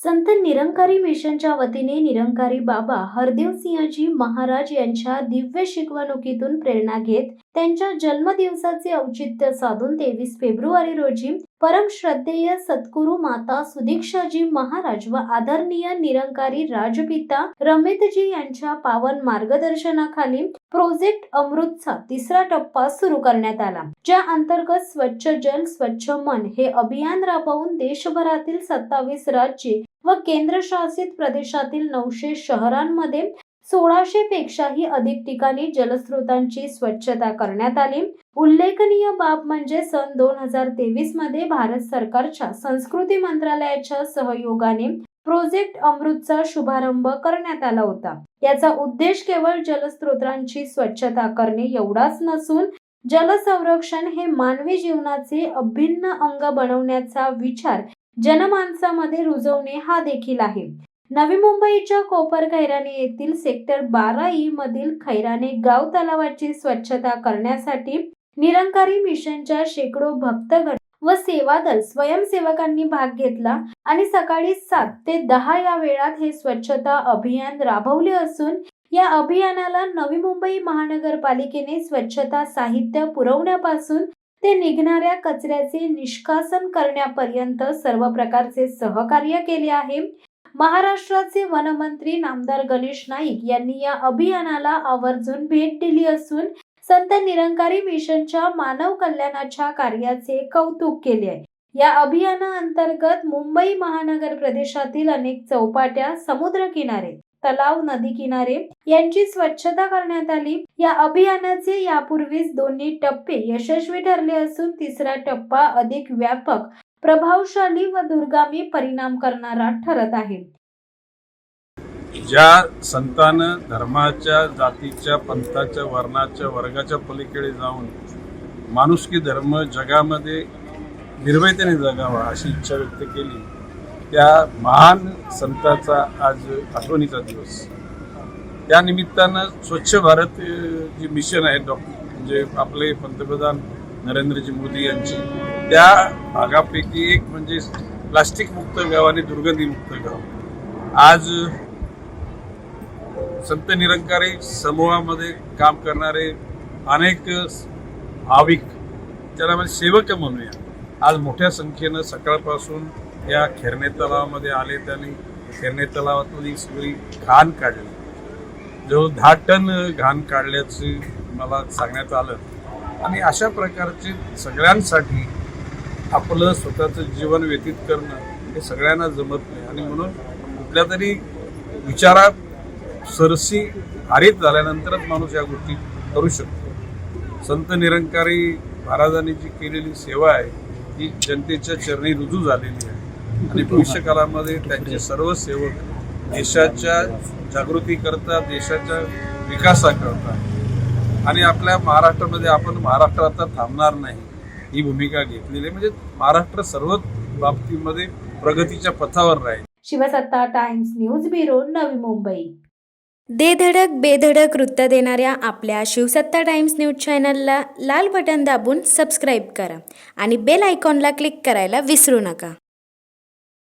संत निरंकारी मिशनच्या वतीने निरंकारी बाबा हरदेवसिंहजी महाराज यांच्या दिव्य शिकवणुकीतून प्रेरणा घेत त्यांच्या जन्मदिवसाचे औचित्य साधून 23 फेब्रुवारी रोजी परम श्रद्धेय सद्गुरु माता सुदीक्षाजी महाराज व आदरणीय निरंकारी राजपिता रमेतजी यांच्या पावन मार्गदर्शनाखाली प्रोजेक्ट अमृतचा तिसरा टप्पा सुरू करण्यात आला, ज्या अंतर्गत स्वच्छ जल स्वच्छ मन हे अभियान राबवून देशभरातील 27 राज्ये व केंद्रशासित प्रदेशातील 900 शहरांमध्ये 1600 पेक्षाही अधिक ठिकाणी जलस्रोतांची स्वच्छता करण्यात आली। उल्लेखनीय बाब म्हणजे सन 2023 मध्ये भारत सरकारच्या संस्कृती मंत्रालयाच्या सहयोगाने प्रोजेक्ट अमृतचा शुभारंभ करण्यात आला होता। याचा उद्देश केवळ जलस्रोतांची स्वच्छता करणे एवढाच नसून जल संरक्षण हे मानवी जीवनाचे अभिन्न अंग बनवण्याचा विचार जनमानसामध्ये रुजवणे हा देखील आहे। नवी मुंबईच्या कोपरखैराणे येथील सेक्टर 12E मधील खैराणे गाव तलावाची स्वच्छता करण्यासाठी निरंकारी मिशनच्या शेकडो भक्तगण व सेवादल स्वयंसेवकांनी भाग घेतला आणि सकाळी 7 ते 10 या वेळात हे स्वच्छता अभियान राबवले असून या अभियानाला नवी मुंबई महानगरपालिकेने स्वच्छता साहित्य पुरवण्यापासून ते निघणाऱ्या कचऱ्याचे निष्कासन करण्यापर्यंत सर्व प्रकारचे सहकार्य केले आहे। महाराष्ट्राचे वनमंत्री नामदार गणेश नाईक यांनी या अभियानाला आवर्जून भेट दिली असून संत निरंकारी मिशनच्या मानव कल्याणाच्या कार्याचे कौतुक केले आहे। या अभियानाअंतर्गत मुंबई महानगर प्रदेशातील अनेक चौपाट्या, समुद्रकिनारे, तलाव, नदी किनारे यांची स्वच्छता करण्यात आली। या अभियानाचे यापूर्वीच दोन्ही टप्पे यशस्वी ठरले असून तिसरा टप्पा अधिक व्यापक, प्रभावशाली व दूरगामी परिणाम करणारा ठरत आहे। ज्या संतानं धर्माच्या, जातीच्या, पंथाच्या, वर्णाच्या, वर्गाच्या पलीकडे जाऊन माणुसकी धर्म जगामध्ये निर्भयतेने जगावा अशी इच्छा व्यक्त केली, त्या महान संताचा आज आठवणीचा दिवस। त्या निमित्तानं स्वच्छ भारत जी मिशन आहे म्हणजे आपले पंतप्रधान नरेंद्रजी मोदी यांची, त्या भागापैकी एक म्हणजे प्लास्टिक मुक्त गाव आणि दुर्गंधी मुक्त गाव। आज संत निरंकारी समूहामध्ये काम करणारे अनेक भाविक, त्याला म्हणजे सेवक म्हणूया, आज मोठ्या संख्येनं सकाळपासून या खैराणे तलावामध्ये आले। त्यांनी खैराणे तलावातली सगळी घाण काढली, जवळ 10 टन घाण काढल्याचे मला सांगण्यात आलं। आणि अशा प्रकारचे सगळ्यांसाठी आपलं स्वतःचं जीवन व्यतीत करणं हे सगळ्यांना जमत नाही आणि म्हणून कुठल्या तरी विचारात सरसी हारीत झाल्यानंतरच माणूस या गोष्टी करू शकतो। संत निरंकारी महाराजांनी जी केलेली सेवा आहे ती जनतेच्या चरणी रुजू झालेली आहे आणि भविष्यकाळामध्ये त्यांचे सर्व सेवक देशाच्या जागृती करता, देशाच्या विकासाकरता आणि आपल्या महाराष्ट्रामध्ये आपण महाराष्ट्र आता थांबणार नाही ही भूमिका घेतलेली आहे। म्हणजे महाराष्ट्र सर्व बाबतीमध्ये प्रगतीच्या पथावर राहील। शिवसत्ता times news bureau, Navi Mumbai. दे धडक बेधडक वृत्त देणाऱ्या आपल्या शिवसत्ता टाइम्स न्यूज चॅनलला लाल बटन दाबून सबस्क्राईब करा आणि बेल आयकॉनला क्लिक करायला विसरू नका।